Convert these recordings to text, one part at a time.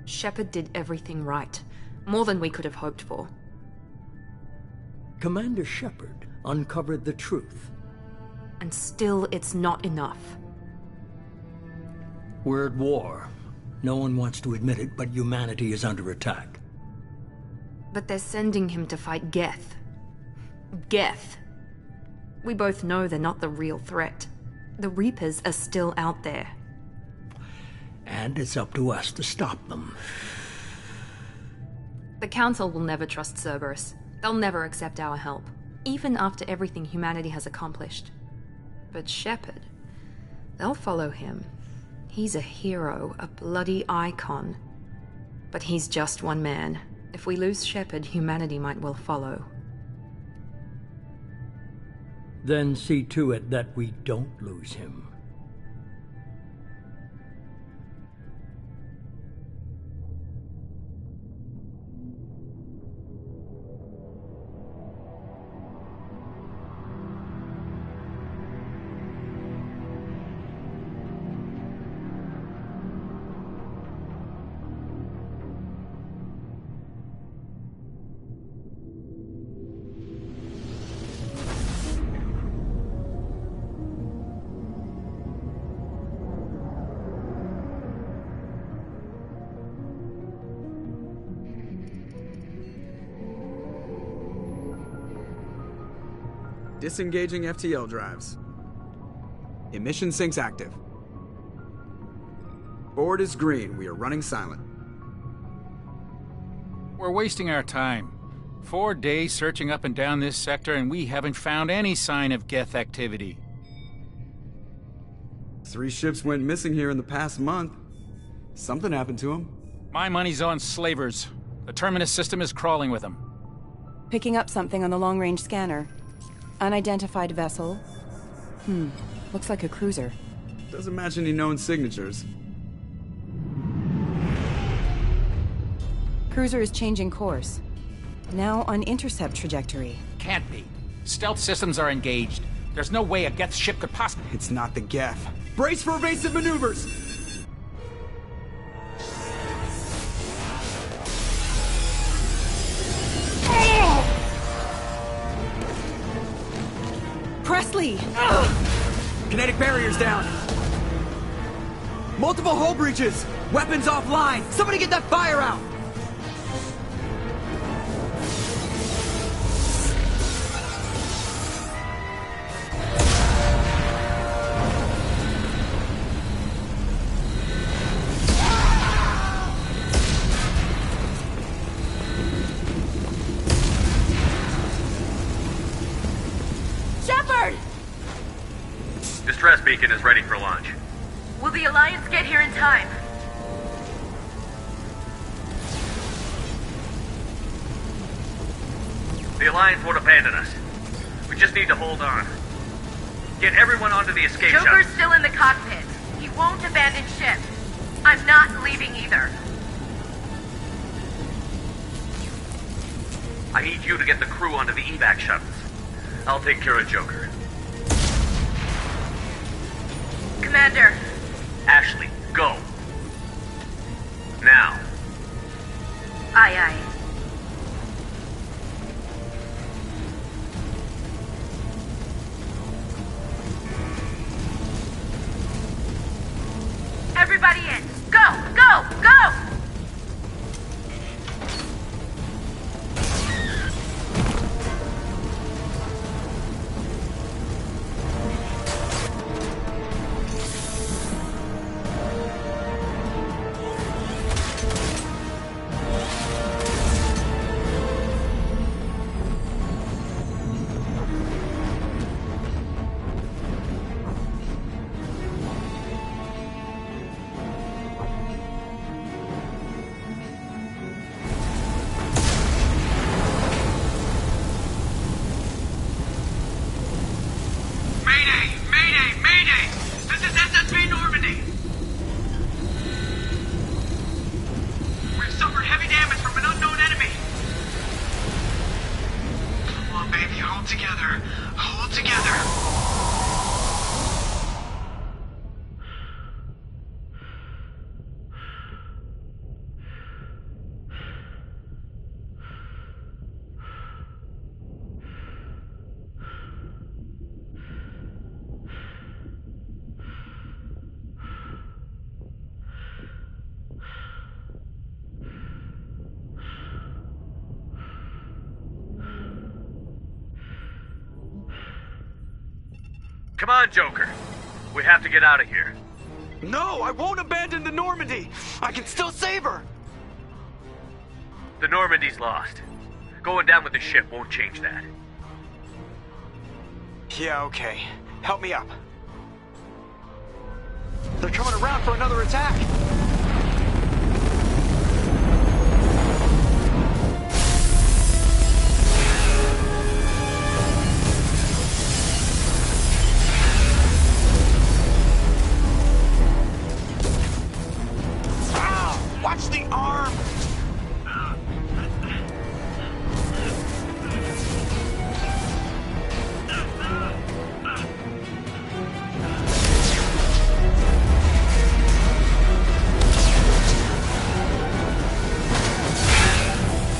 Shepard did everything right. More than we could have hoped for. Commander Shepard uncovered the truth. And still, it's not enough. We're at war. No one wants to admit it, but humanity is under attack. But they're sending him to fight Geth. Geth. We both know they're not the real threat. The Reapers are still out there. And it's up to us to stop them. The Council will never trust Cerberus. They'll never accept our help, even after everything humanity has accomplished. But Shepard, they'll follow him. He's a hero, a bloody icon. But he's just one man. If we lose Shepard, humanity might well follow. Then see to it that we don't lose him. Disengaging FTL drives. Emission sinks active. Board is green. We are running silent. We're wasting our time. 4 days searching up and down this sector, and we haven't found any sign of Geth activity. 3 ships went missing here in the past month. Something happened to them. My money's on slavers. The Terminus system is crawling with them. Picking up something on the long-range scanner. Unidentified vessel. Looks like a cruiser. Doesn't match any known signatures. Cruiser is changing course. Now on intercept trajectory. Can't be. Stealth systems are engaged. There's no way a Geth ship could possibly... It's not the Geth. Brace for evasive maneuvers! Presley! Kinetic barriers down! Multiple hull breaches! Weapons offline! Somebody get that fire out! Distress beacon is ready for launch. Will the Alliance get here in time? The Alliance won't abandon us. We just need to hold on. Get everyone onto the escape shuttle. Joker's still in the cockpit. He won't abandon ship. I'm not leaving either. I need you to get the crew onto the evac shuttles. I'll take care of Joker. Commander. Ashley, go. Now. Aye, aye. Hold together. Hold together. Come on, Joker. We have to get out of here. No, I won't abandon the Normandy. I can still save her. The Normandy's lost. Going down with the ship won't change that. Yeah, okay. Help me up. They're coming around for another attack. Watch the arm!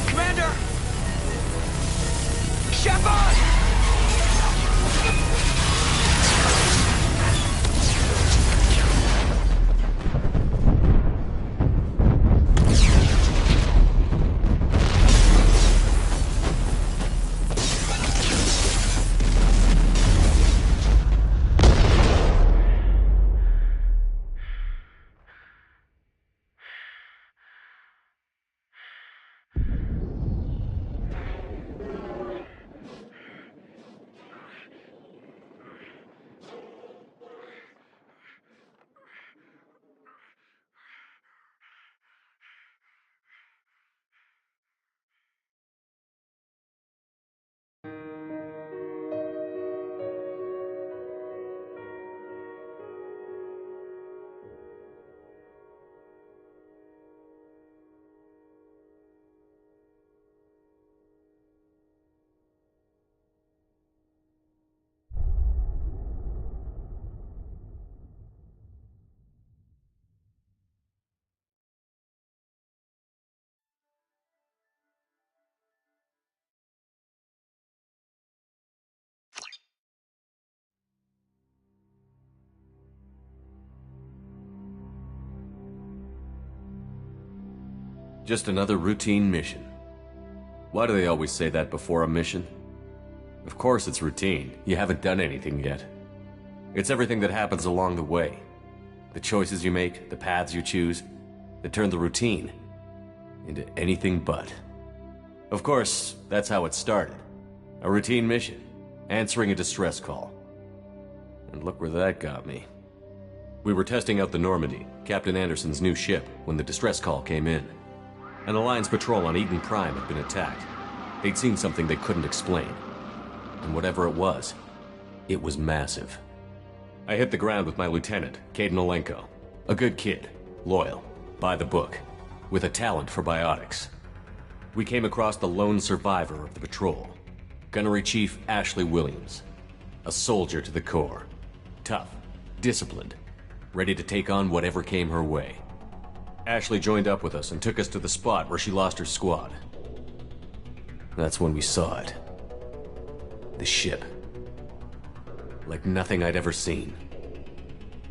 Commander! Shepard! Just another routine mission. Why do they always say that before a mission? Of course it's routine. You haven't done anything yet. It's everything that happens along the way. The choices you make, the paths you choose, that turn the routine into anything but. Of course, that's how it started. A routine mission, answering a distress call. And look where that got me. We were testing out the Normandy, Captain Anderson's new ship, when the distress call came in. An Alliance patrol on Eden Prime had been attacked. They'd seen something they couldn't explain. And whatever it was massive. I hit the ground with my lieutenant, Kaidan Olenko. A good kid, loyal, by the book, with a talent for biotics. We came across the lone survivor of the patrol, Gunnery Chief Ashley Williams. A soldier to the core. Tough, disciplined, ready to take on whatever came her way. Ashley joined up with us and took us to the spot where she lost her squad. That's when we saw it. The ship. Like nothing I'd ever seen.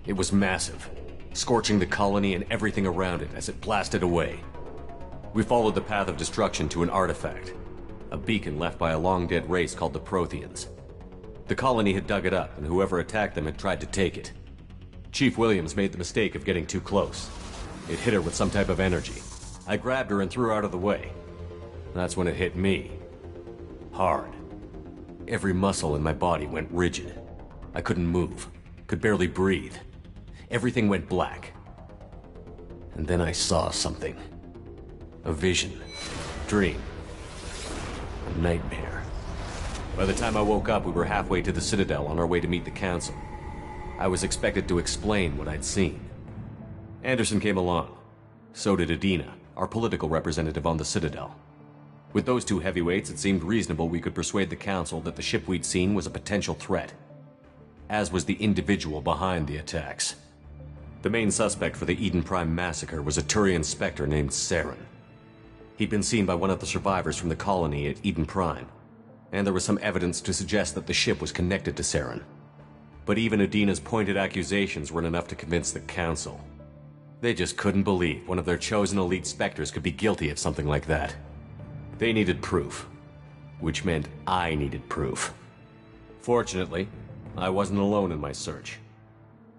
It was massive, scorching the colony and everything around it as it blasted away. We followed the path of destruction to an artifact, a beacon left by a long-dead race called the Protheans. The colony had dug it up, and whoever attacked them had tried to take it. Chief Williams made the mistake of getting too close. It hit her with some type of energy. I grabbed her and threw her out of the way. That's when it hit me. Hard. Every muscle in my body went rigid. I couldn't move, could barely breathe. Everything went black. And then I saw something. A vision. Dream. A nightmare. By the time I woke up, we were halfway to the Citadel on our way to meet the Council. I was expected to explain what I'd seen. Anderson came along. So did Adina, our political representative on the Citadel. With those two heavyweights, it seemed reasonable we could persuade the Council that the ship we'd seen was a potential threat, as was the individual behind the attacks. The main suspect for the Eden Prime massacre was a Turian Spectre named Saren. He'd been seen by one of the survivors from the colony at Eden Prime, and there was some evidence to suggest that the ship was connected to Saren. But even Udina's pointed accusations weren't enough to convince the Council. They just couldn't believe one of their chosen elite Spectres could be guilty of something like that. They needed proof, which meant I needed proof. Fortunately, I wasn't alone in my search.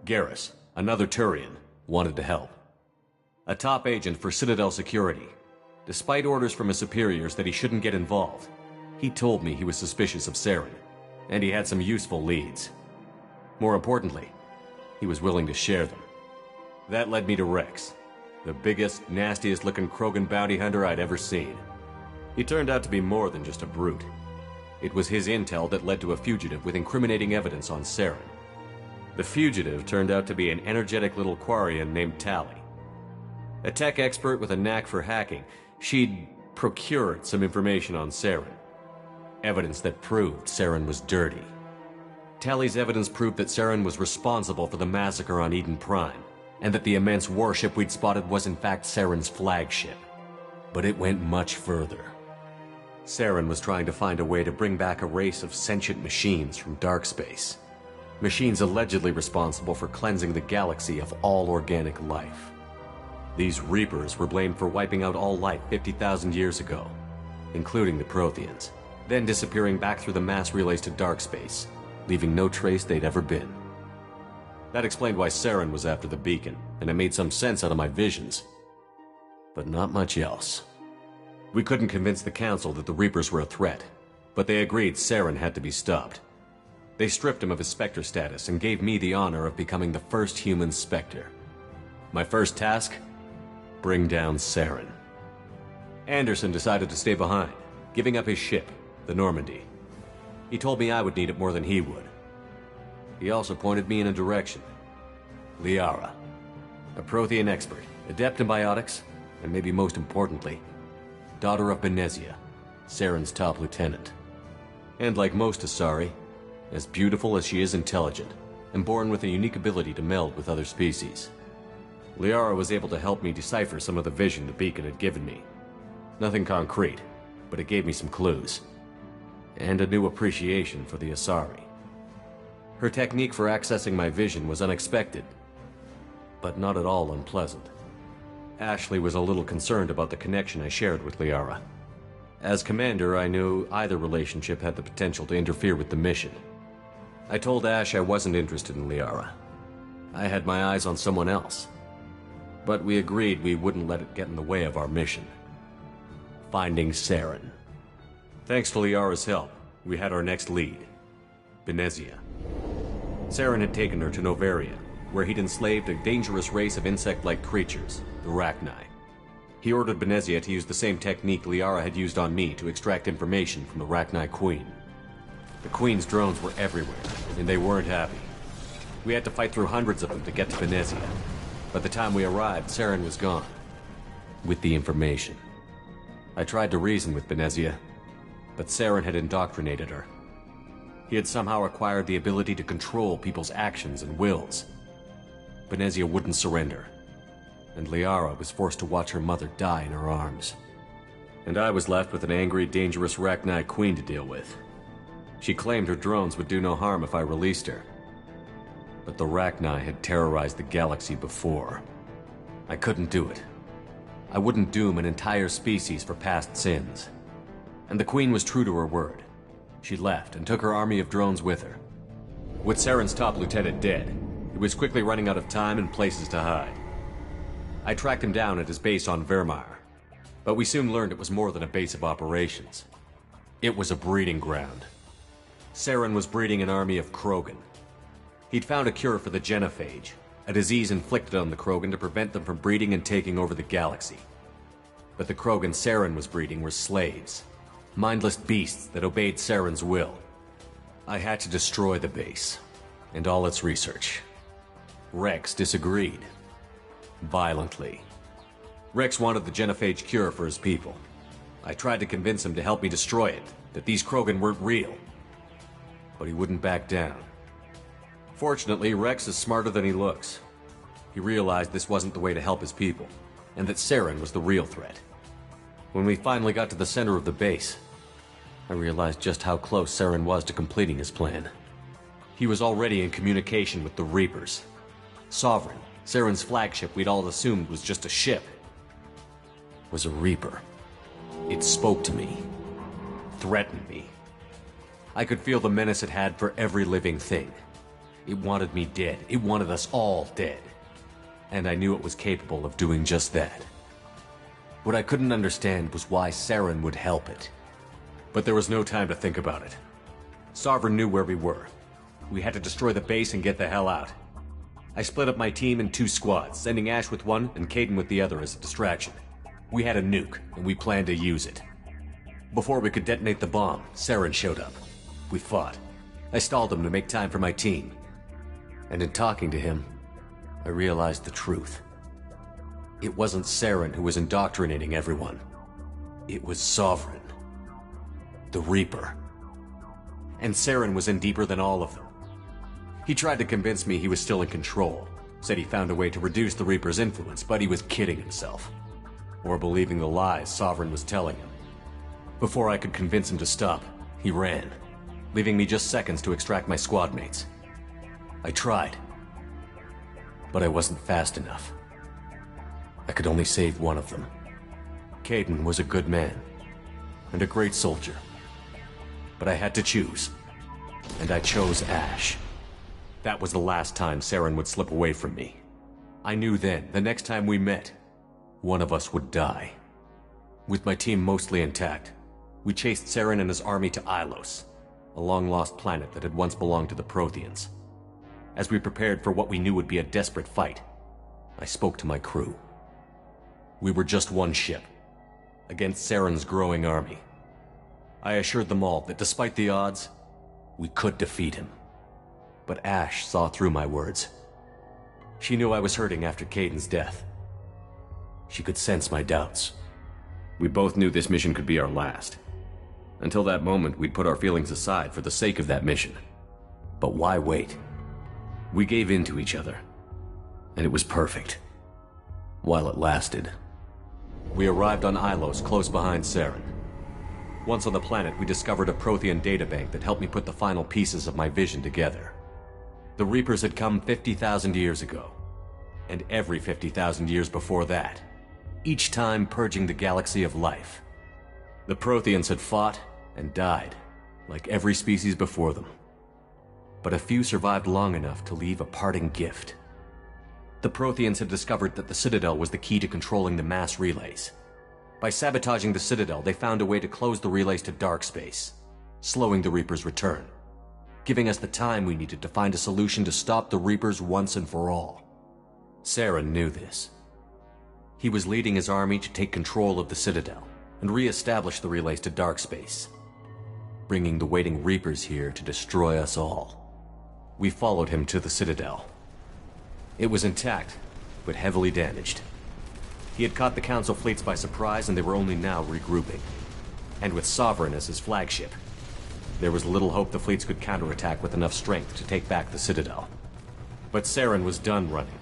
Garrus, another Turian, wanted to help. A top agent for Citadel Security. Despite orders from his superiors that he shouldn't get involved, he told me he was suspicious of Saren, and he had some useful leads. More importantly, he was willing to share them. That led me to Rex, the biggest, nastiest-looking Krogan bounty hunter I'd ever seen. He turned out to be more than just a brute. It was his intel that led to a fugitive with incriminating evidence on Saren. The fugitive turned out to be an energetic little Quarian named Tali. A tech expert with a knack for hacking, she'd procured some information on Saren. Evidence that proved Saren was dirty. Tali's evidence proved that Saren was responsible for the massacre on Eden Prime, and that the immense warship we'd spotted was in fact Saren's flagship. But it went much further. Saren was trying to find a way to bring back a race of sentient machines from dark space. Machines allegedly responsible for cleansing the galaxy of all organic life. These Reapers were blamed for wiping out all life 50,000 years ago, including the Protheans, then disappearing back through the mass relays to dark space, leaving no trace they'd ever been. That explained why Saren was after the beacon, and it made some sense out of my visions. But not much else. We couldn't convince the Council that the Reapers were a threat, but they agreed Saren had to be stopped. They stripped him of his Spectre status and gave me the honor of becoming the first human Spectre. My first task? Bring down Saren. Anderson decided to stay behind, giving up his ship, the Normandy. He told me I would need it more than he would. He also pointed me in a direction. Liara, a Prothean expert, adept in biotics, and maybe most importantly, daughter of Benezia, Saren's top lieutenant. And like most Asari, as beautiful as she is intelligent, and born with a unique ability to meld with other species. Liara was able to help me decipher some of the vision the beacon had given me. Nothing concrete, but it gave me some clues. And a new appreciation for the Asari. Her technique for accessing my vision was unexpected, but not at all unpleasant. Ashley was a little concerned about the connection I shared with Liara. As commander, I knew either relationship had the potential to interfere with the mission. I told Ash I wasn't interested in Liara. I had my eyes on someone else. But we agreed we wouldn't let it get in the way of our mission. Finding Saren. Thanks to Liara's help, we had our next lead. Benezia. Saren had taken her to Noveria, where he'd enslaved a dangerous race of insect-like creatures, the Rachni. He ordered Benezia to use the same technique Liara had used on me to extract information from the Rachni Queen. The Queen's drones were everywhere, and they weren't happy. We had to fight through hundreds of them to get to Benezia. By the time we arrived, Saren was gone. With the information. I tried to reason with Benezia, but Saren had indoctrinated her. He had somehow acquired the ability to control people's actions and wills. Benezia wouldn't surrender, and Liara was forced to watch her mother die in her arms. And I was left with an angry, dangerous Rachni Queen to deal with. She claimed her drones would do no harm if I released her. But the Rachni had terrorized the galaxy before. I couldn't do it. I wouldn't doom an entire species for past sins. And the Queen was true to her word. She left and took her army of drones with her. With Saren's top lieutenant dead, he was quickly running out of time and places to hide. I tracked him down at his base on Vermeer, but we soon learned it was more than a base of operations. It was a breeding ground. Saren was breeding an army of Krogan. He'd found a cure for the genophage, a disease inflicted on the Krogan to prevent them from breeding and taking over the galaxy. But the Krogan Saren was breeding were slaves, mindless beasts that obeyed Saren's will. I had to destroy the base, and all its research. Rex disagreed. Violently. Rex wanted the genophage cure for his people. I tried to convince him to help me destroy it, that these Krogan weren't real. But he wouldn't back down. Fortunately, Rex is smarter than he looks. He realized this wasn't the way to help his people, and that Saren was the real threat. When we finally got to the center of the base, I realized just how close Saren was to completing his plan. He was already in communication with the Reapers. Sovereign, Saren's flagship we'd all assumed was just a ship, was a Reaper. It spoke to me, threatened me. I could feel the menace it had for every living thing. It wanted me dead. It wanted us all dead. And I knew it was capable of doing just that. What I couldn't understand was why Saren would help it. But there was no time to think about it. Sovereign knew where we were. We had to destroy the base and get the hell out. I split up my team in 2 squads, sending Ash with one and Kaidan with the other as a distraction. We had a nuke, and we planned to use it. Before we could detonate the bomb, Saren showed up. We fought. I stalled him to make time for my team. And in talking to him, I realized the truth. It wasn't Saren who was indoctrinating everyone. It was Sovereign. The Reaper. And Saren was in deeper than all of them. He tried to convince me he was still in control. Said he found a way to reduce the Reaper's influence, but he was kidding himself. Or believing the lies Sovereign was telling him. Before I could convince him to stop, he ran, leaving me just seconds to extract my squad mates. I tried, but I wasn't fast enough. I could only save one of them. Kaidan was a good man, and a great soldier. But I had to choose, and I chose Ash. That was the last time Saren would slip away from me. I knew then, the next time we met, one of us would die. With my team mostly intact, we chased Saren and his army to Ilos, a long-lost planet that had once belonged to the Protheans. As we prepared for what we knew would be a desperate fight, I spoke to my crew. We were just one ship, against Saren's growing army. I assured them all that despite the odds, we could defeat him. But Ash saw through my words. She knew I was hurting after Kaidan's death. She could sense my doubts. We both knew this mission could be our last. Until that moment, we'd put our feelings aside for the sake of that mission. But why wait? We gave in to each other, and it was perfect. While it lasted. We arrived on Ilos, close behind Saren. Once on the planet, we discovered a Prothean databank that helped me put the final pieces of my vision together. The Reapers had come 50,000 years ago, and every 50,000 years before that, each time purging the galaxy of life. The Protheans had fought and died, like every species before them. But a few survived long enough to leave a parting gift. The Protheans had discovered that the Citadel was the key to controlling the mass relays. By sabotaging the Citadel, they found a way to close the relays to dark space, slowing the Reapers' return, giving us the time we needed to find a solution to stop the Reapers once and for all. Saren knew this. He was leading his army to take control of the Citadel and re-establish the relays to dark space, bringing the waiting Reapers here to destroy us all. We followed him to the Citadel. It was intact, but heavily damaged. He had caught the Council fleets by surprise, and they were only now regrouping. And with Sovereign as his flagship, there was little hope the fleets could counterattack with enough strength to take back the Citadel. But Saren was done running,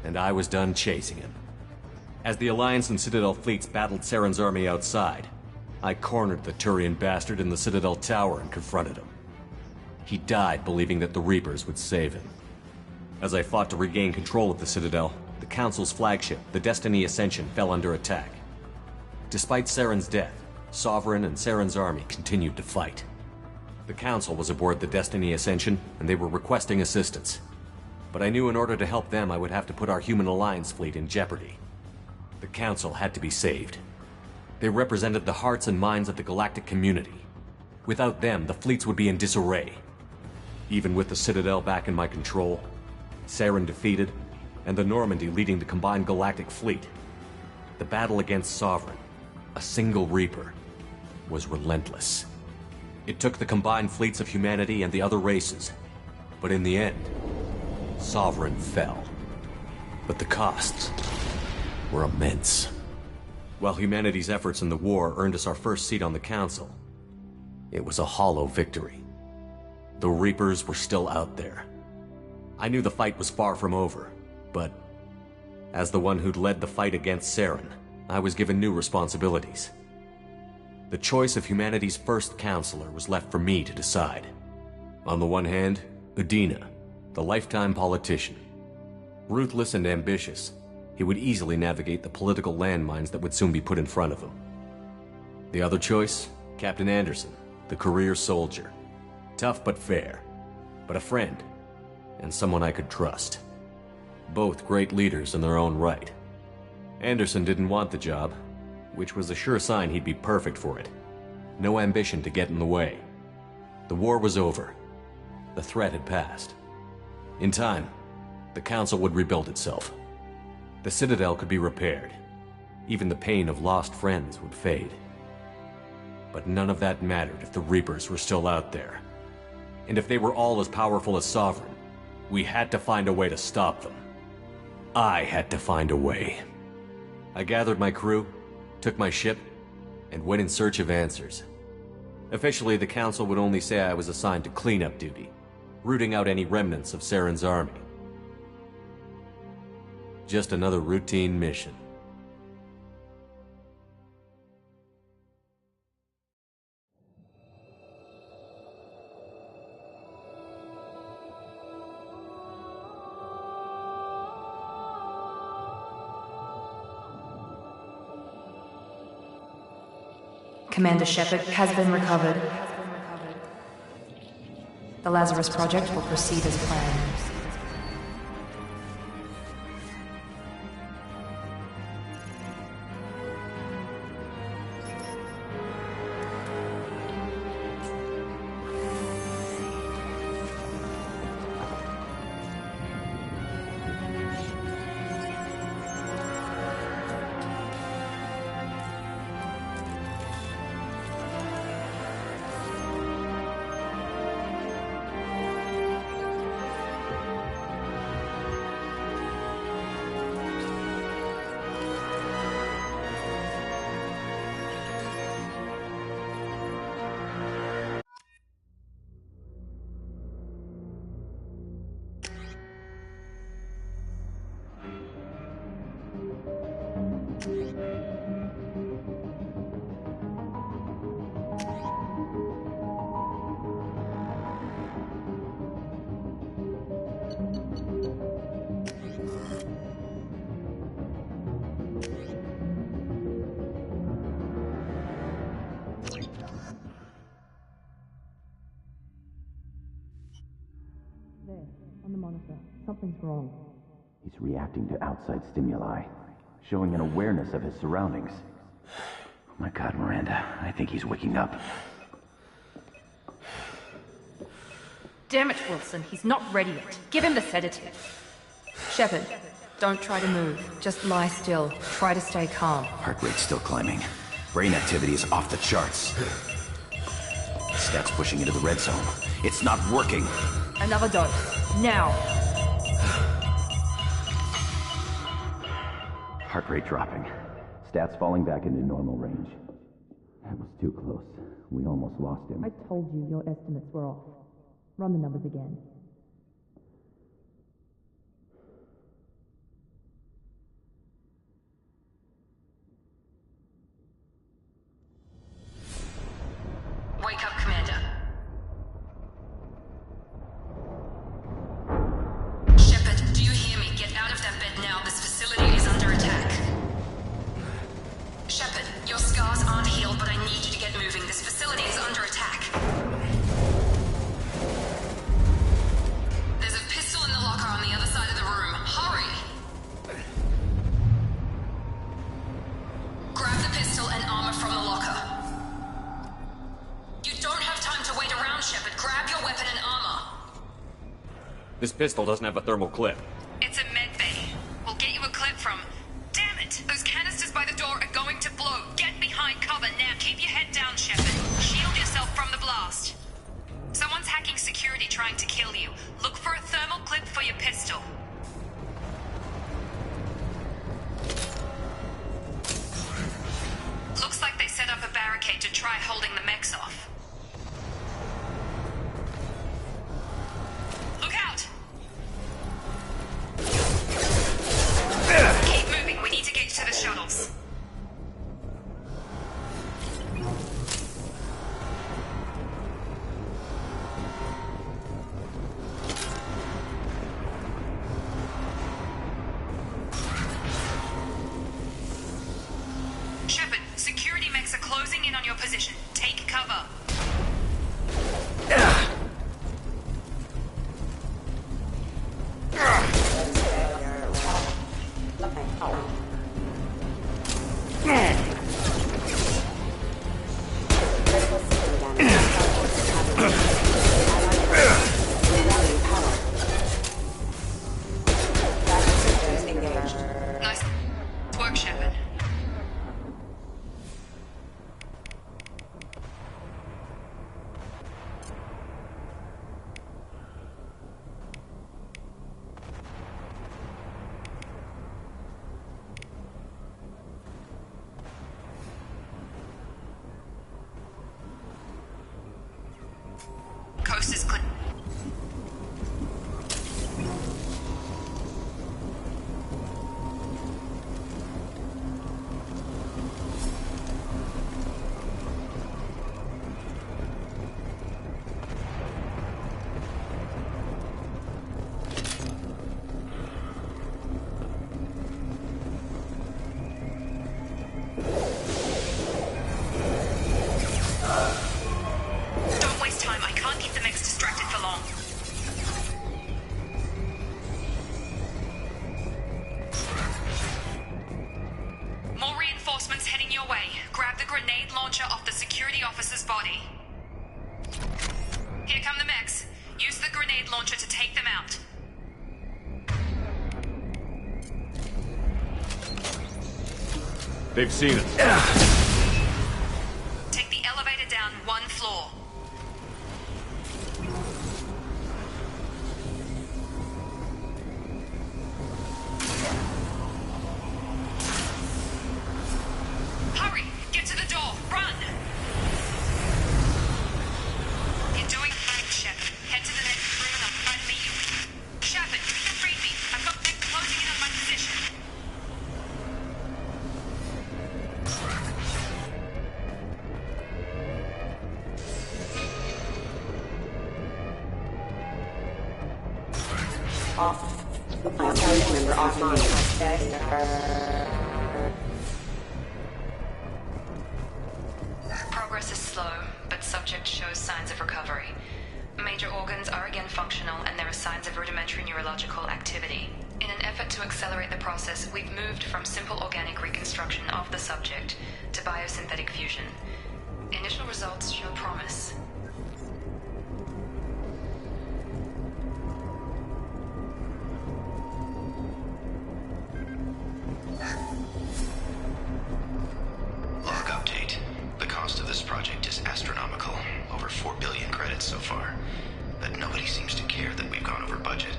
and I was done chasing him. As the Alliance and Citadel fleets battled Saren's army outside, I cornered the Turian bastard in the Citadel tower and confronted him. He died believing that the Reapers would save him. As I fought to regain control of the Citadel, the Council's flagship, the Destiny Ascension, fell under attack. Despite Saren's death, Sovereign and Saren's army continued to fight. The Council was aboard the Destiny Ascension, and they were requesting assistance. But I knew in order to help them, I would have to put our Human Alliance fleet in jeopardy. The Council had to be saved. They represented the hearts and minds of the galactic community. Without them, the fleets would be in disarray. Even with the Citadel back in my control, Saren defeated, and the Normandy leading the combined galactic fleet, the battle against Sovereign, a single Reaper, was relentless. It took the combined fleets of humanity and the other races, but in the end, Sovereign fell. But the costs were immense. While humanity's efforts in the war earned us our first seat on the Council, it was a hollow victory. The Reapers were still out there. I knew the fight was far from over, but as the one who'd led the fight against Saren, I was given new responsibilities. The choice of humanity's first counselor was left for me to decide. On the one hand, Udina, the lifetime politician. Ruthless and ambitious, he would easily navigate the political landmines that would soon be put in front of him. The other choice, Captain Anderson, the career soldier. Tough but fair, but a friend, and someone I could trust. Both great leaders in their own right. Anderson didn't want the job, which was a sure sign he'd be perfect for it. No ambition to get in the way. The war was over. The threat had passed. In time, the Council would rebuild itself. The Citadel could be repaired. Even the pain of lost friends would fade. But none of that mattered if the Reapers were still out there. And if they were all as powerful as Sovereign, we had to find a way to stop them. I had to find a way. I gathered my crew, took my ship, and went in search of answers. Officially, the Council would only say I was assigned to cleanup duty, rooting out any remnants of Saren's army. Just another routine mission. Commander Shepard has been recovered. The Lazarus Project will proceed as planned. On the monitor. Something's wrong. He's reacting to outside stimuli, showing an awareness of his surroundings. Oh my God, Miranda. I think he's waking up. Damn it, Wilson. He's not ready yet. Give him the sedative. Shepard, don't try to move. Just lie still. Try to stay calm. Heart rate's still climbing. Brain activity is off the charts. Stats pushing into the red zone. It's not working. Another dose. Now. Heart rate dropping. Stats falling back into normal range. That was too close. We almost lost him. I told you your estimates were off. Run the numbers again. Wake up, Commander. Shepard, do you hear me? Get out of that bed now. This facility is under attack. Shepard, your scars aren't healed, but I need you to get moving. This facility is under attack. There's a pistol in the locker on the other side of the room. Hurry! Grab the pistol and armor from the locker. You don't have time to wait around, Shepard. Grab your weapon and armor. This pistol doesn't have a thermal clip. It's a med bay. We'll get you a clip from... Damn it! Those canisters by the door are going to blow. Get behind cover now. Keep your head down, Shepard. Shield yourself from the blast. Someone's hacking security trying to kill you. Look for a thermal clip for your pistol. holding the mechs off. Look out! Keep moving, we need to get to the shuttles. Shepard, security mechs are closing in on your position. Take cover. Nice work, Shepard. Coast is clear. Don't waste time. I can't keep the mechs distracted for long. More reinforcements heading your way. Grab the grenade launcher off the security officer's body. Here come the mechs. Use the grenade launcher to take them out. They've seen us. Take the elevator down one floor. Hurry! Get to the door! Run! You're doing fine, Shepard. Head to the next room and I'll try to meet you. Shepard, you can read me. I've got mech closing in on my position. Progress is slow, but subject shows signs of recovery. Major organs are again functional, and there are signs of rudimentary neurological activity. In an effort to accelerate the process, we've moved from simple organic reconstruction of the subject to biosynthetic fusion. Initial results show promise. Log update. The cost of this project is astronomical. Over 4 billion credits so far. But nobody seems to care that we've gone over budget.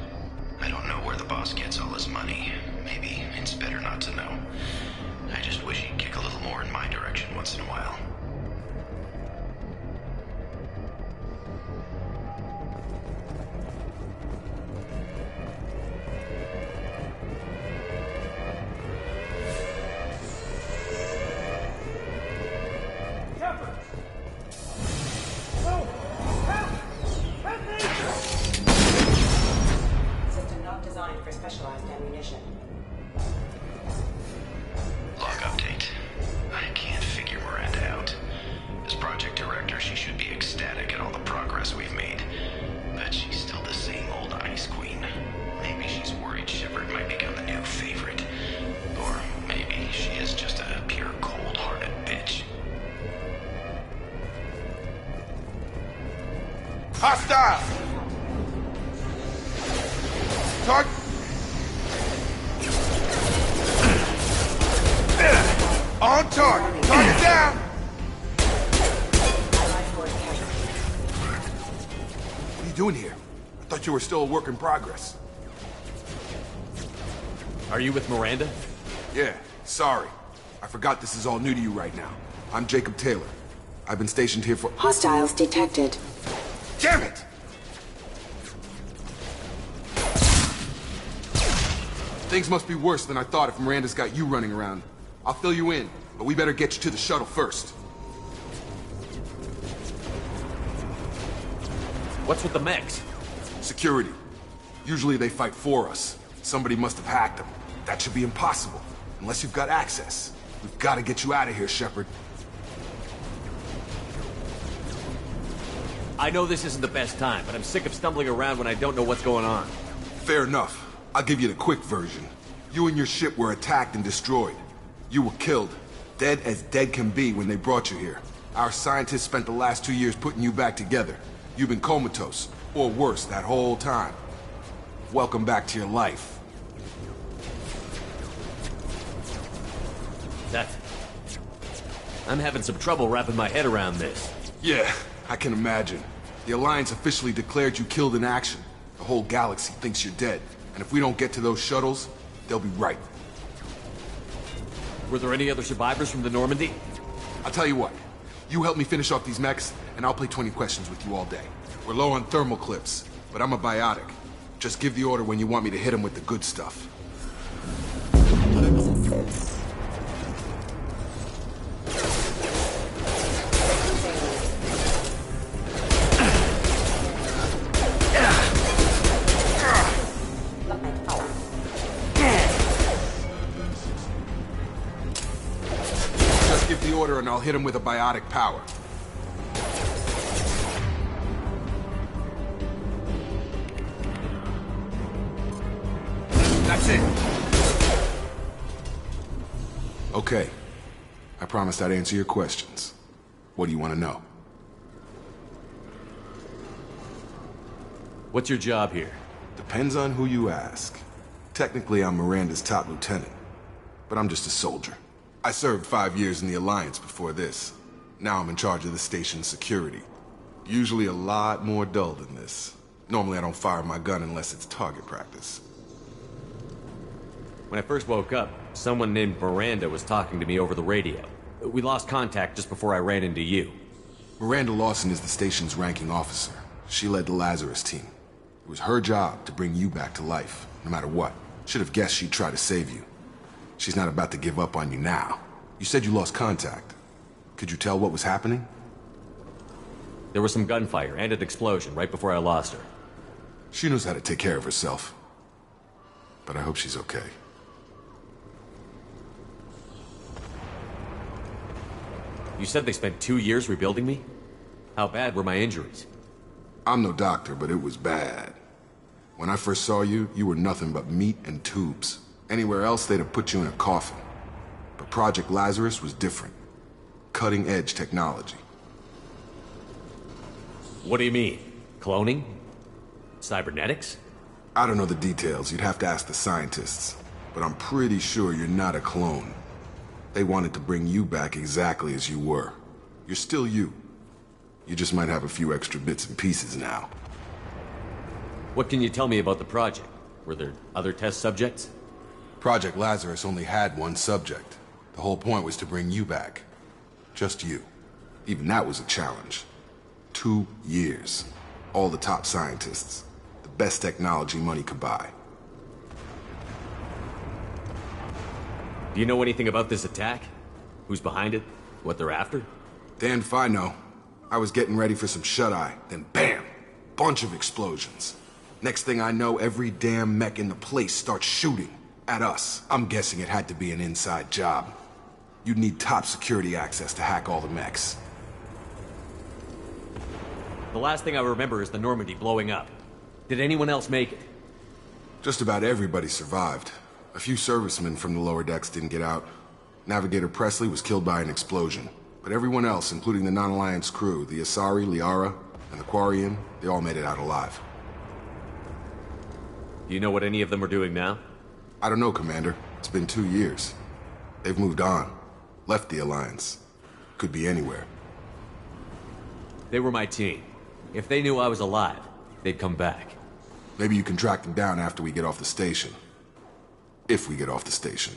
I don't know where the boss gets all his money. Maybe it's better not to know. I just wish he'd kick a little more in my direction once in a while. System not designed for specialized ammunition. Log update. I can't figure Miranda out. As project director, she should be ecstatic at all the progress we've made. But she's still the same old ice queen. Maybe she's worried Shepard might become the new favorite. Or maybe she is just a pure cold-hearted bitch. Hostile! Target! On target! Target down! What are you doing here? I thought you were still a work in progress. Are you with Miranda? Yeah, sorry. I forgot this is all new to you right now. I'm Jacob Taylor. I've been stationed here for— Hostiles detected. Damn it! Things must be worse than I thought if Miranda's got you running around. I'll fill you in, but we better get you to the shuttle first. What's with the mechs? Security. Usually they fight for us. Somebody must have hacked them. That should be impossible, unless you've got access. We've got to get you out of here, Shepard. I know this isn't the best time, but I'm sick of stumbling around when I don't know what's going on. Fair enough. I'll give you the quick version. You and your ship were attacked and destroyed. You were killed. Dead as dead can be when they brought you here. Our scientists spent the last 2 years putting you back together. You've been comatose, or worse, that whole time. Welcome back to your life. I'm having some trouble wrapping my head around this. Yeah, I can imagine. The Alliance officially declared you killed in action. The whole galaxy thinks you're dead. And if we don't get to those shuttles, they'll be right. Were there any other survivors from the Normandy? I'll tell you what. You help me finish off these mechs, and I'll play 20 questions with you all day. We're low on thermal clips, but I'm a biotic. Just give the order when you want me to hit them with the good stuff. Just give the order and I'll hit him with a biotic power. That's it. Okay. I promised I'd answer your questions. What do you want to know? What's your job here? Depends on who you ask. Technically, I'm Miranda's top lieutenant, but I'm just a soldier. I served 5 years in the Alliance before this. Now I'm in charge of the station's security. Usually a lot more dull than this. Normally I don't fire my gun unless it's target practice. When I first woke up, someone named Miranda was talking to me over the radio. We lost contact just before I ran into you. Miranda Lawson is the station's ranking officer. She led the Lazarus team. It was her job to bring you back to life, no matter what. Should have guessed she'd try to save you. She's not about to give up on you now. You said you lost contact. Could you tell what was happening? There was some gunfire and an explosion right before I lost her. She knows how to take care of herself. But I hope she's okay. You said they spent 2 years rebuilding me? How bad were my injuries? I'm no doctor, but it was bad. When I first saw you, you were nothing but meat and tubes. Anywhere else, they'd have put you in a coffin. But Project Lazarus was different. Cutting-edge technology. What do you mean? Cloning? Cybernetics? I don't know the details. You'd have to ask the scientists. But I'm pretty sure you're not a clone. They wanted to bring you back exactly as you were. You're still you. You just might have a few extra bits and pieces now. What can you tell me about the project? Were there other test subjects? Project Lazarus only had one subject. The whole point was to bring you back. Just you. Even that was a challenge. 2 years. All the top scientists. The best technology money could buy. Do you know anything about this attack? Who's behind it? What they're after? Damned if I know. I was getting ready for some shut-eye, then bam! Bunch of explosions. Next thing I know, every damn mech in the place starts shooting. At us. I'm guessing it had to be an inside job. You'd need top security access to hack all the mechs. The last thing I remember is the Normandy blowing up. Did anyone else make it? Just about everybody survived. A few servicemen from the lower decks didn't get out. Navigator Presley was killed by an explosion. But everyone else, including the non-Alliance crew, the Asari, Liara, and the Quarian, they all made it out alive. Do you know what any of them are doing now? I don't know, Commander. It's been 2 years. They've moved on. Left the Alliance. Could be anywhere. They were my team. If they knew I was alive, they'd come back. Maybe you can track them down after we get off the station. If we get off the station.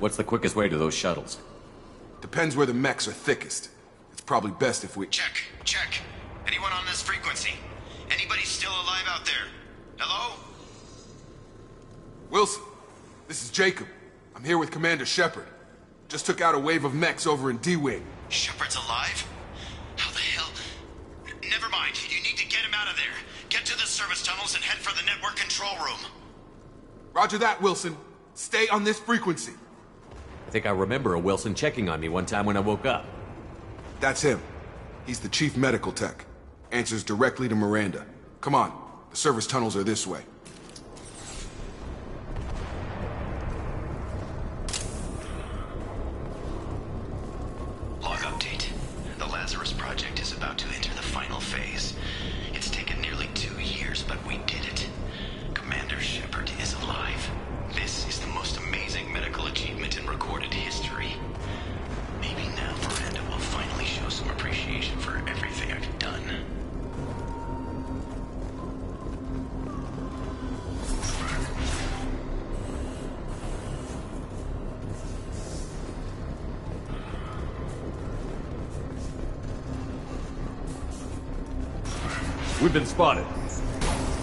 What's the quickest way to those shuttles? Depends where the mechs are thickest. It's probably best if we... Check. Anyone on this frequency? Anybody still alive out there? Hello? Wilson, this is Jacob. I'm here with Commander Shepard. Just took out a wave of mechs over in D-Wing. Shepard's alive? How the hell? Never mind. You need to get him out of there. Get to the service tunnels and head for the network control room. Roger that, Wilson. Stay on this frequency. I think I remember a Wilson checking on me one time when I woke up. That's him. He's the chief medical tech. Answers directly to Miranda. Come on. The service tunnels are this way. Log update. The Lazarus Project is about to enter the final phase. It's taken nearly 2 years, but we did it. Commander Shepard is alive. This is the most amazing medical achievement in recorded history. Maybe now Miranda will finally show some appreciation for everything I've done. We've been spotted.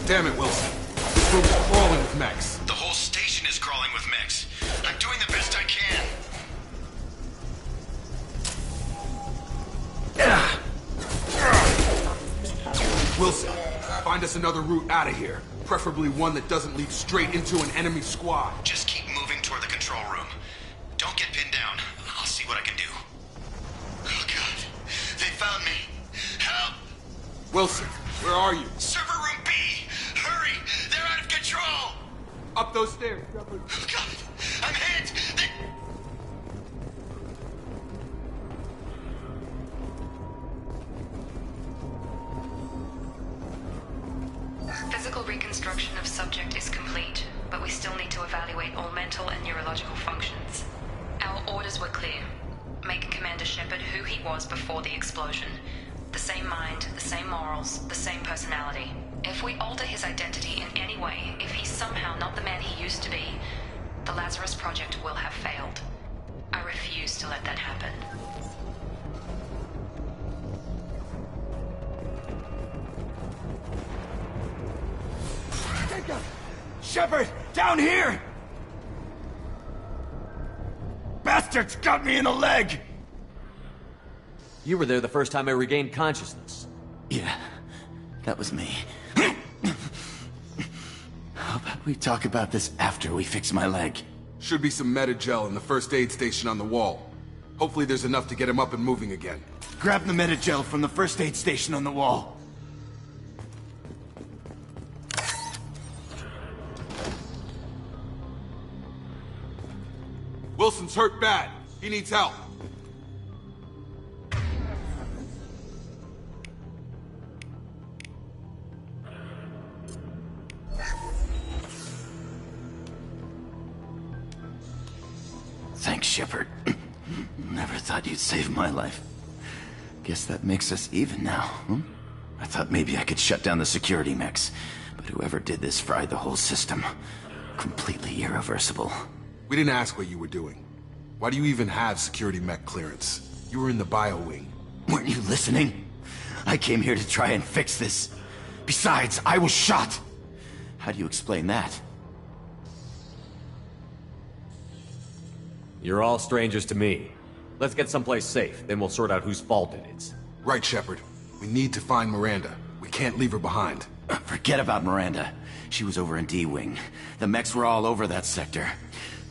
Damn it, Wilson. This room's crawling with mechs. The whole station is crawling with mechs. I'm doing the best I can. Wilson, find us another route out of here. Preferably one that doesn't lead straight into an enemy squad. Just keep moving toward the control room. Don't get pinned down. I'll see what I can do. Oh, God. They found me. Help! Wilson, where are you? Server room B! Hurry! They're out of control! Up those stairs. Oh, God! I'm hit! Physical reconstruction of subject is complete, but we still need to evaluate all mental and neurological functions. Our orders were clear. Make Commander Shepard who he was before the explosion. The same mind, the same morals, the same personality. If we alter his identity in any way, if he's somehow not the man he used to be, the Lazarus Project will have failed. I refuse to let that happen. Shepard, down here! Bastards got me in the leg! You were there the first time I regained consciousness. Yeah, that was me. How about we talk about this after we fix my leg? Should be some Metagel in the first aid station on the wall. Hopefully there's enough to get him up and moving again. Grab the Metagel from the first aid station on the wall. Wilson's hurt bad. He needs help. Thanks, Shepard. Never thought you'd save my life. Guess that makes us even now, hmm? I thought maybe I could shut down the security mechs, but whoever did this fried the whole system. Completely irreversible. We didn't ask what you were doing. Why do you even have security mech clearance? You were in the bio wing. Weren't you listening? I came here to try and fix this. Besides, I was shot. How do you explain that? You're all strangers to me. Let's get someplace safe, then we'll sort out whose fault it is. Right, Shepard. We need to find Miranda. We can't leave her behind. Forget about Miranda. She was over in D-Wing. The mechs were all over that sector.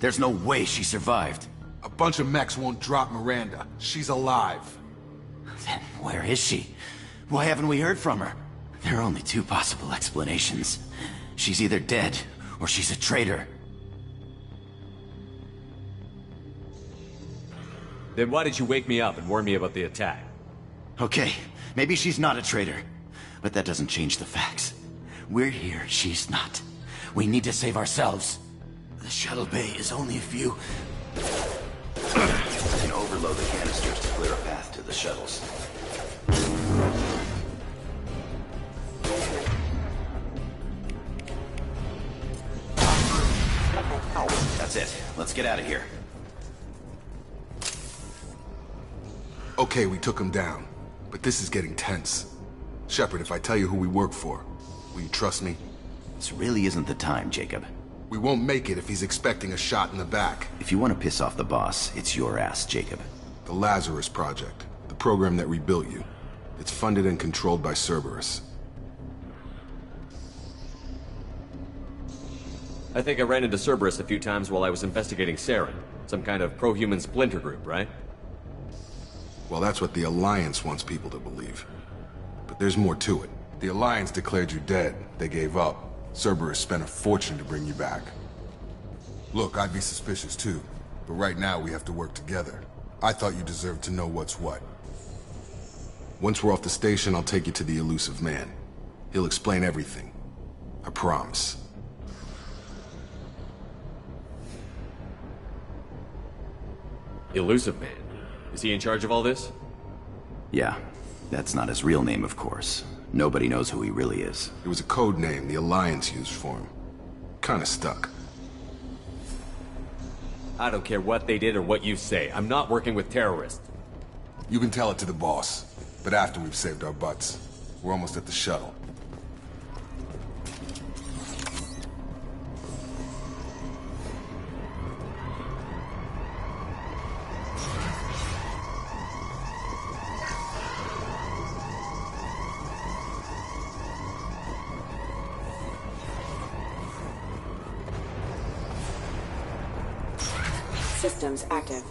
There's no way she survived. A bunch of mechs won't drop Miranda. She's alive. Then where is she? Why haven't we heard from her? There are only two possible explanations. She's either dead, or she's a traitor. Then why did you wake me up and warn me about the attack? Okay, maybe she's not a traitor. But that doesn't change the facts. We're here, she's not. We need to save ourselves. The shuttle bay is only a few... You can overload the canisters to clear a path to the shuttles. That's it. Let's get out of here. Okay, we took him down. But this is getting tense. Shepard, if I tell you who we work for, will you trust me? This really isn't the time, Jacob. We won't make it if he's expecting a shot in the back. If you want to piss off the boss, it's your ass, Jacob. The Lazarus Project. The program that rebuilt you. It's funded and controlled by Cerberus. I think I ran into Cerberus a few times while I was investigating Saren. Some kind of pro-human splinter group, right? Well, that's what the Alliance wants people to believe. But there's more to it. The Alliance declared you dead. They gave up. Cerberus spent a fortune to bring you back. Look, I'd be suspicious too. But right now, we have to work together. I thought you deserved to know what's what. Once we're off the station, I'll take you to the Elusive Man. He'll explain everything. I promise. Elusive Man? Is he in charge of all this? Yeah. That's not his real name, of course. Nobody knows who he really is. It was a code name the Alliance used for him. Kinda stuck. I don't care what they did or what you say. I'm not working with terrorists. You can tell it to the boss. But after we've saved our butts. We're almost at the shuttle. Systems active.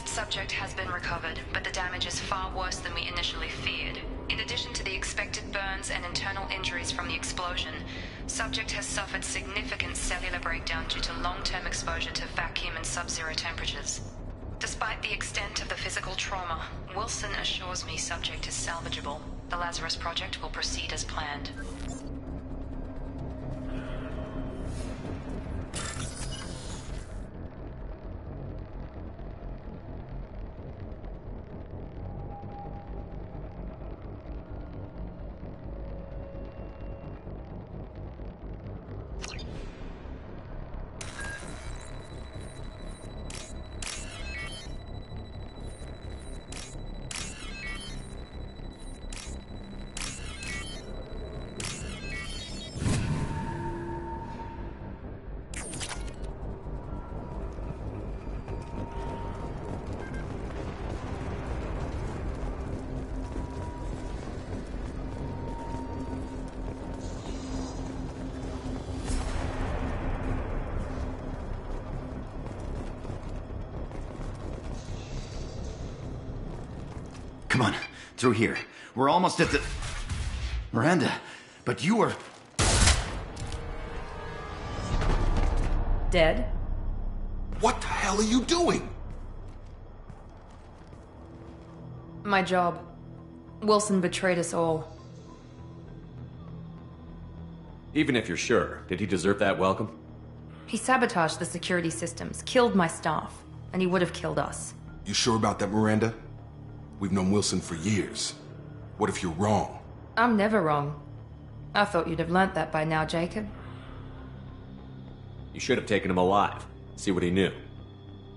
Subject has been recovered, but the damage is far worse than we initially feared. In addition to the expected burns and internal injuries from the explosion, subject has suffered significant cellular breakdown due to long-term exposure to vacuum and sub-zero temperatures. Despite the extent of the physical trauma, Wilson assures me subject is salvageable. The Lazarus Project will proceed as planned. Come on, through here. We're almost at the... Miranda, but you were... Dead? What the hell are you doing? My job. Wilson betrayed us all. Even if you're sure, did he deserve that welcome? He sabotaged the security systems, killed my staff, and he would have killed us. You sure about that, Miranda? We've known Wilson for years. What if you're wrong? I'm never wrong. I thought you'd have learnt that by now, Jacob. You should have taken him alive. See what he knew.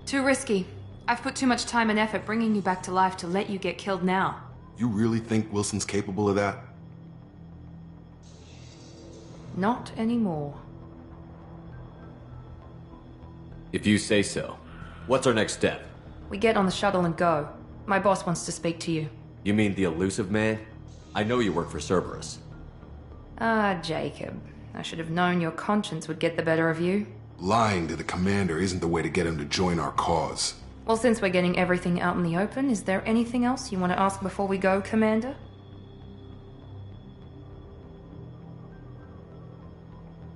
Too risky. I've put too much time and effort bringing you back to life to let you get killed now. You really think Wilson's capable of that? Not anymore. If you say so. What's our next step? We get on the shuttle and go. My boss wants to speak to you. You mean the Illusive Man? I know you work for Cerberus. Ah, Jacob. I should have known your conscience would get the better of you. Lying to the commander isn't the way to get him to join our cause. Well, since we're getting everything out in the open, is there anything else you want to ask before we go, Commander?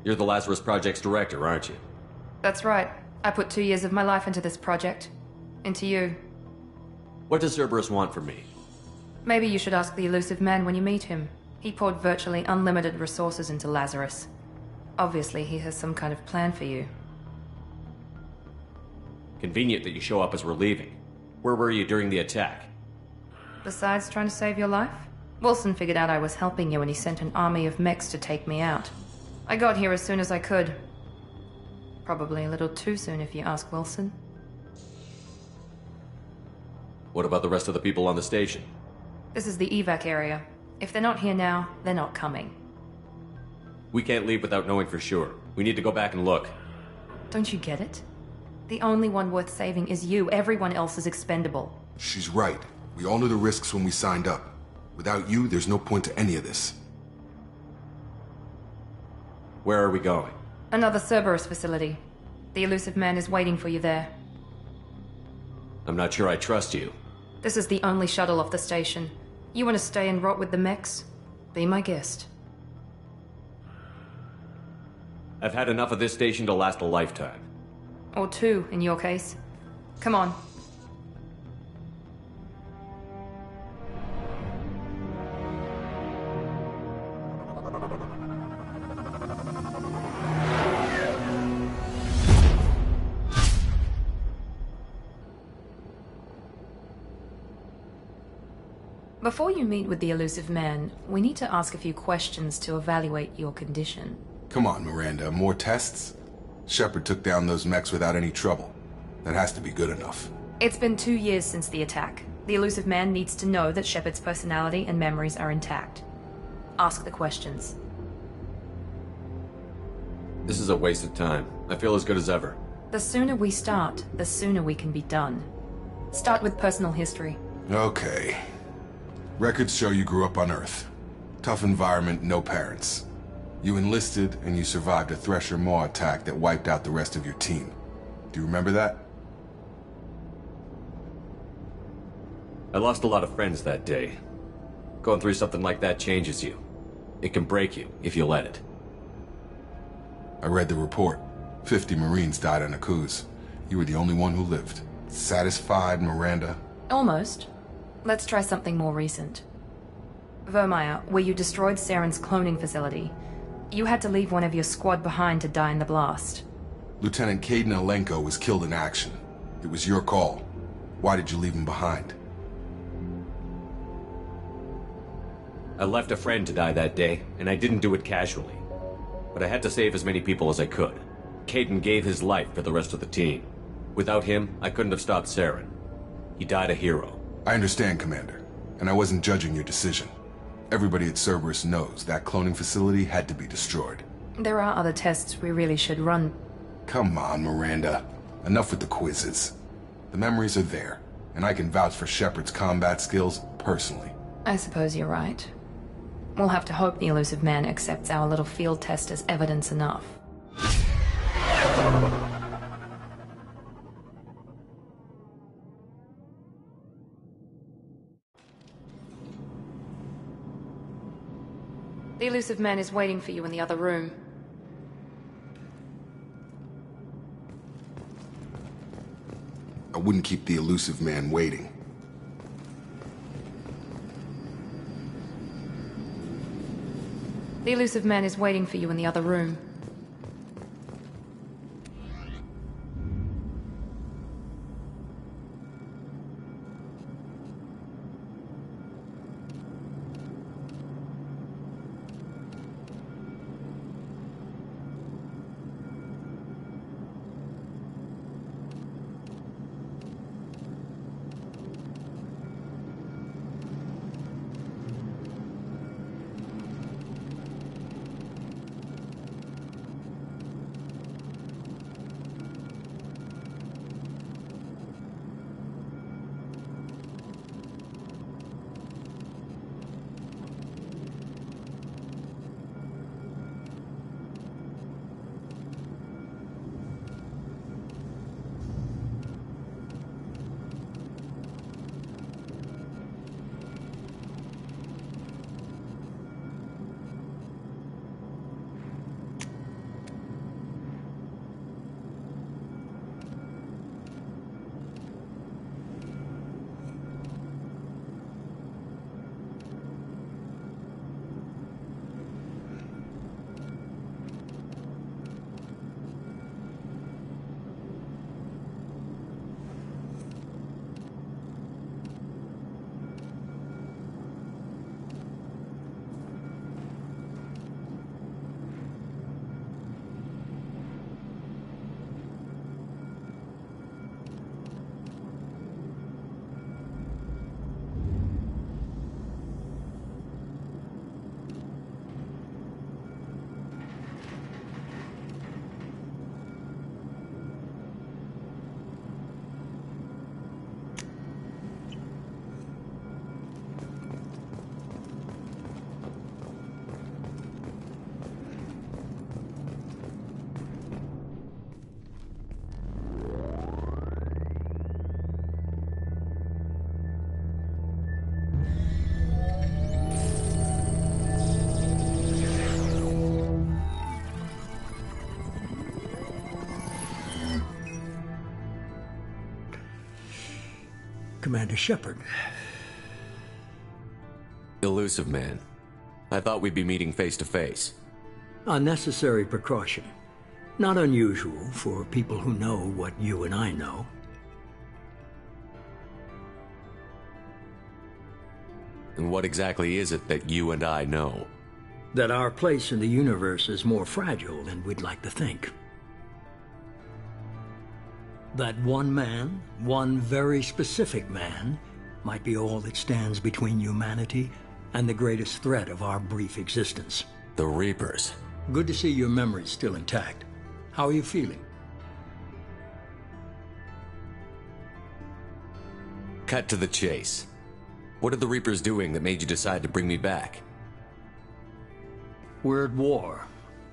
You're the Lazarus Project's director, aren't you? That's right. I put 2 years of my life into this project. Into you. What does Cerberus want from me? Maybe you should ask the Elusive Man when you meet him. He poured virtually unlimited resources into Lazarus. Obviously, he has some kind of plan for you. Convenient that you show up as we're leaving. Where were you during the attack? Besides trying to save your life, Wilson figured out I was helping you and he sent an army of mechs to take me out. I got here as soon as I could. Probably a little too soon if you ask Wilson. What about the rest of the people on the station? This is the evac area. If they're not here now, they're not coming. We can't leave without knowing for sure. We need to go back and look. Don't you get it? The only one worth saving is you. Everyone else is expendable. She's right. We all knew the risks when we signed up. Without you, there's no point to any of this. Where are we going? Another Cerberus facility. The Elusive Man is waiting for you there. I'm not sure I trust you. This is the only shuttle off the station. You want to stay and rot with the mechs? Be my guest. I've had enough of this station to last a lifetime. Or 2, in your case. Come on. Before you meet with the Elusive Man, we need to ask a few questions to evaluate your condition. Come on, Miranda. More tests? Shepard took down those mechs without any trouble. That has to be good enough. It's been 2 years since the attack. The Elusive Man needs to know that Shepard's personality and memories are intact. Ask the questions. This is a waste of time. I feel as good as ever. The sooner we start, the sooner we can be done. Start with personal history. Okay. Records show you grew up on Earth. Tough environment, no parents. You enlisted, and you survived a Thresher Maw attack that wiped out the rest of your team. Do you remember that? I lost a lot of friends that day. Going through something like that changes you. It can break you, if you let it. I read the report. 50 Marines died on Akuz. You were the only one who lived. Satisfied, Miranda? Almost. Let's try something more recent. Vermeer, where you destroyed Saren's cloning facility. You had to leave one of your squad behind to die in the blast. Lieutenant Kaidan Alenko was killed in action. It was your call. Why did you leave him behind? I left a friend to die that day, and I didn't do it casually. But I had to save as many people as I could. Kaidan gave his life for the rest of the team. Without him, I couldn't have stopped Saren. He died a hero. I understand, Commander, and I wasn't judging your decision. Everybody at Cerberus knows that cloning facility had to be destroyed. There are other tests we really should run. Come on, Miranda. Enough with the quizzes. The memories are there, and I can vouch for Shepard's combat skills personally. I suppose you're right. We'll have to hope the Elusive Man accepts our little field test as evidence enough. The Elusive Man is waiting for you in the other room. I wouldn't keep the Elusive Man waiting. The Elusive Man is waiting for you in the other room. Commander Shepard. Elusive man. I thought we'd be meeting face to face. A necessary precaution. Not unusual for people who know what you and I know. And what exactly is it that you and I know? That our place in the universe is more fragile than we'd like to think. That one man, one very specific man, might be all that stands between humanity and the greatest threat of our brief existence. The Reapers. Good to see your memory's still intact. How are you feeling? Cut to the chase. What are the Reapers doing that made you decide to bring me back? We're at war.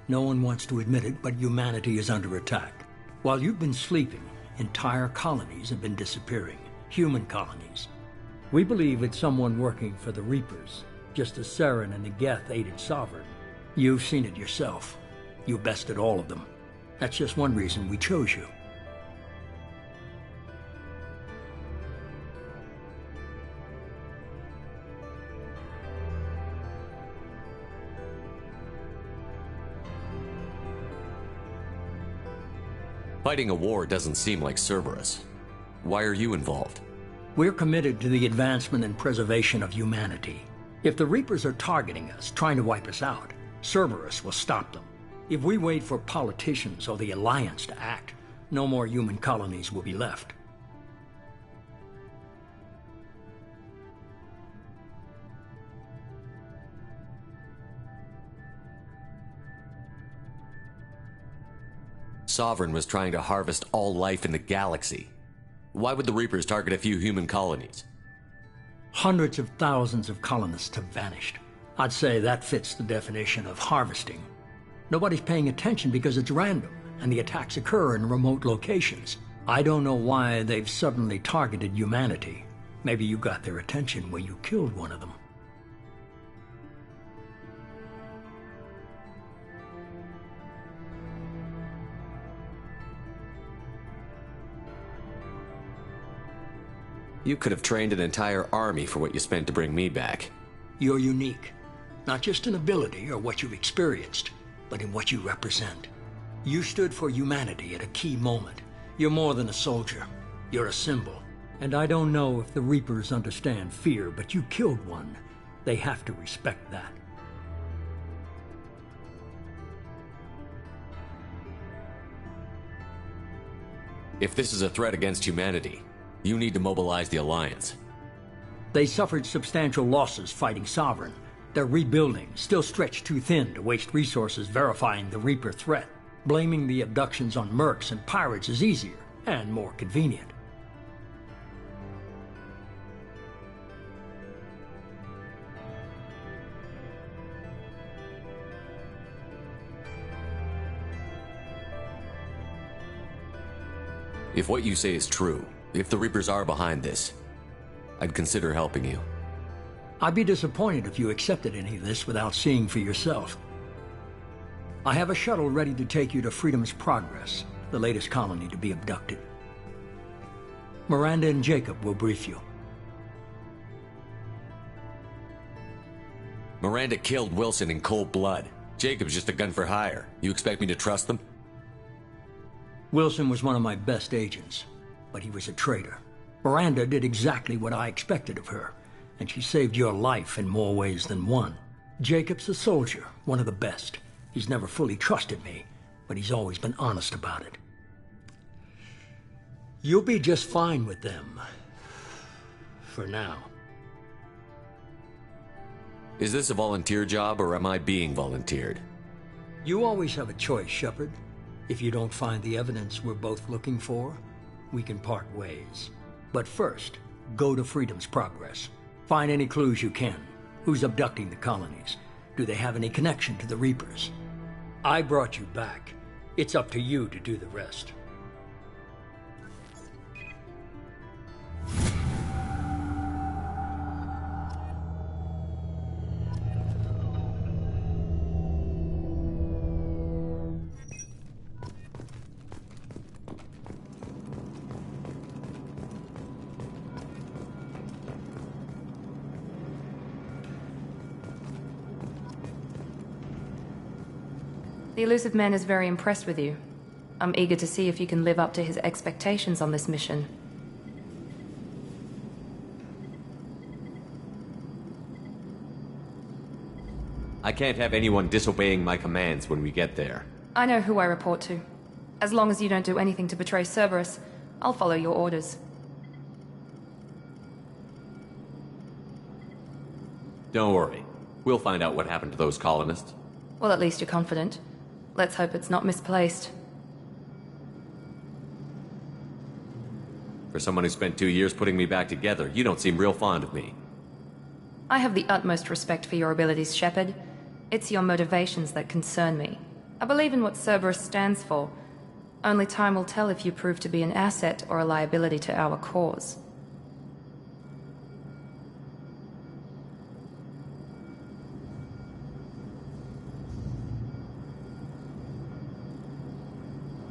No one wants to admit it, but humanity is under attack. While you've been sleeping, entire colonies have been disappearing. Human colonies. We believe it's someone working for the Reapers, just as Saren and the Geth aided Sovereign. You've seen it yourself. You bested all of them. That's just one reason we chose you. Fighting a war doesn't seem like Cerberus. Why are you involved? We're committed to the advancement and preservation of humanity. If the Reapers are targeting us, trying to wipe us out, Cerberus will stop them. If we wait for politicians or the Alliance to act, no more human colonies will be left. Sovereign was trying to harvest all life in the galaxy. Why would the Reapers target a few human colonies? Hundreds of thousands of colonists have vanished. I'd say that fits the definition of harvesting. Nobody's paying attention because it's random, and the attacks occur in remote locations. I don't know why they've suddenly targeted humanity. Maybe you got their attention when you killed one of them. You could have trained an entire army for what you spent to bring me back. You're unique. Not just in ability or what you've experienced, but in what you represent. You stood for humanity at a key moment. You're more than a soldier. You're a symbol. And I don't know if the Reapers understand fear, but you killed one. They have to respect that. If this is a threat against humanity, you need to mobilize the Alliance. They suffered substantial losses fighting Sovereign. They're rebuilding, still stretched too thin to waste resources verifying the Reaper threat. Blaming the abductions on mercs and pirates is easier and more convenient. If what you say is true, if the Reapers are behind this, I'd consider helping you. I'd be disappointed if you accepted any of this without seeing for yourself. I have a shuttle ready to take you to Freedom's Progress, the latest colony to be abducted. Miranda and Jacob will brief you. Miranda killed Wilson in cold blood. Jacob's just a gun for hire. You expect me to trust them? Wilson was one of my best agents, but he was a traitor. Miranda did exactly what I expected of her, and she saved your life in more ways than one. Jacob's a soldier, one of the best. He's never fully trusted me, but he's always been honest about it. You'll be just fine with them. For now. Is this a volunteer job, or am I being volunteered? You always have a choice, Shepard. If you don't find the evidence we're both looking for, we can part ways. But first, go to Freedom's Progress. Find any clues you can. Who's abducting the colonies? Do they have any connection to the Reapers? I brought you back. It's up to you to do the rest. The Elusive Man is very impressed with you. I'm eager to see if you can live up to his expectations on this mission. I can't have anyone disobeying my commands when we get there. I know who I report to. As long as you don't do anything to betray Cerberus, I'll follow your orders. Don't worry. We'll find out what happened to those colonists. Well, at least you're confident. Let's hope it's not misplaced. For someone who spent 2 years putting me back together, you don't seem real fond of me. I have the utmost respect for your abilities, Shepard. It's your motivations that concern me. I believe in what Cerberus stands for. Only time will tell if you prove to be an asset or a liability to our cause.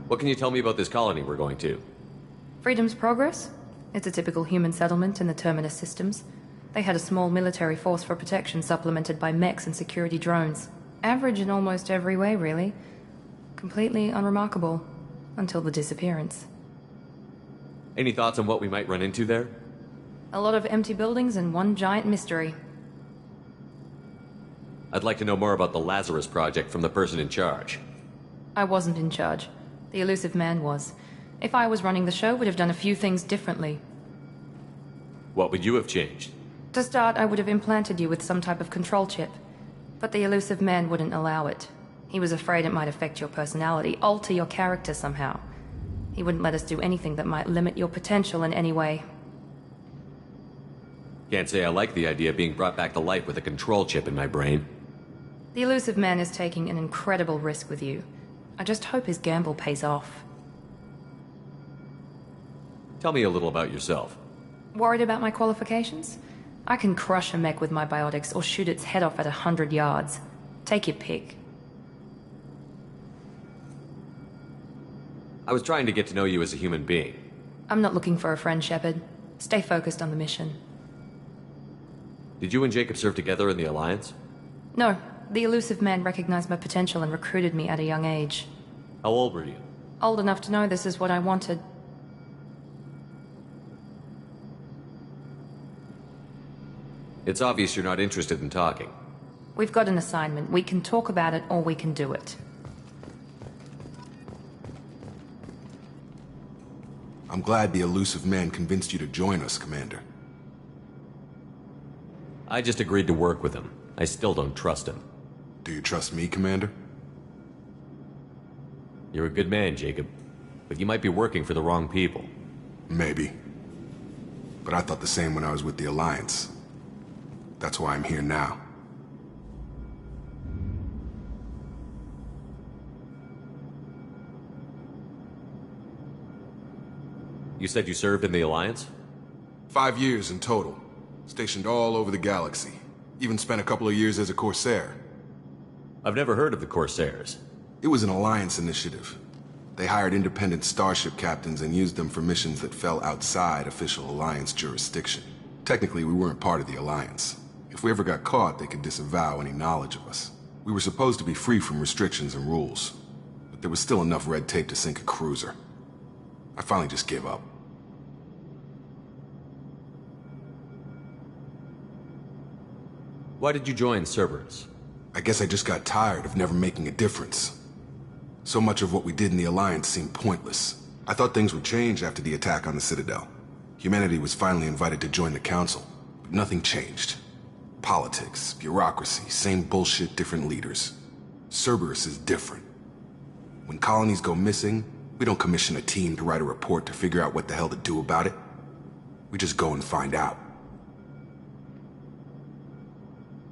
What can you tell me about this colony we're going to? Freedom's Progress? It's a typical human settlement in the Terminus systems. They had a small military force for protection supplemented by mechs and security drones. Average in almost every way, really. Completely unremarkable. Until the disappearance. Any thoughts on what we might run into there? A lot of empty buildings and one giant mystery. I'd like to know more about the Lazarus Project from the person in charge. I wasn't in charge. The Elusive Man was. If I was running the show, would have done a few things differently. What would you have changed? To start, I would have implanted you with some type of control chip. But the Elusive Man wouldn't allow it. He was afraid it might affect your personality, alter your character somehow. He wouldn't let us do anything that might limit your potential in any way. Can't say I like the idea of being brought back to life with a control chip in my brain. The Elusive Man is taking an incredible risk with you. I just hope his gamble pays off. Tell me a little about yourself. Worried about my qualifications? I can crush a mech with my biotics or shoot its head off at 100 yards. Take your pick. I was trying to get to know you as a human being. I'm not looking for a friend, Shepard. Stay focused on the mission. Did you and Jacob serve together in the Alliance? No. The Elusive Man recognized my potential and recruited me at a young age. How old were you? Old enough to know this is what I wanted. It's obvious you're not interested in talking. We've got an assignment. We can talk about it or we can do it. I'm glad the Elusive Man convinced you to join us, Commander. I just agreed to work with him. I still don't trust him. Do you trust me, Commander? You're a good man, Jacob. But you might be working for the wrong people. Maybe. But I thought the same when I was with the Alliance. That's why I'm here now. You said you served in the Alliance? 5 years in total. Stationed all over the galaxy. Even spent a couple of years as a Corsair. I've never heard of the Corsairs. It was an Alliance initiative. They hired independent starship captains and used them for missions that fell outside official Alliance jurisdiction. Technically, we weren't part of the Alliance. If we ever got caught, they could disavow any knowledge of us. We were supposed to be free from restrictions and rules. But there was still enough red tape to sink a cruiser. I finally just gave up. Why did you join Cerberus? I guess I just got tired of never making a difference. So much of what we did in the Alliance seemed pointless. I thought things would change after the attack on the Citadel. Humanity was finally invited to join the Council, but nothing changed. Politics, bureaucracy, same bullshit, different leaders. Cerberus is different. When colonies go missing, we don't commission a team to write a report to figure out what the hell to do about it. We just go and find out.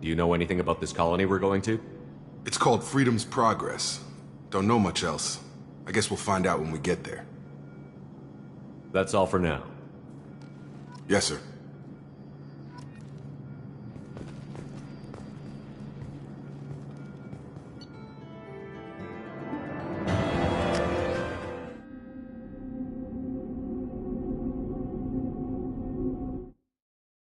Do you know anything about this colony we're going to? It's called Freedom's Progress. Don't know much else. I guess we'll find out when we get there. That's all for now. Yes, sir.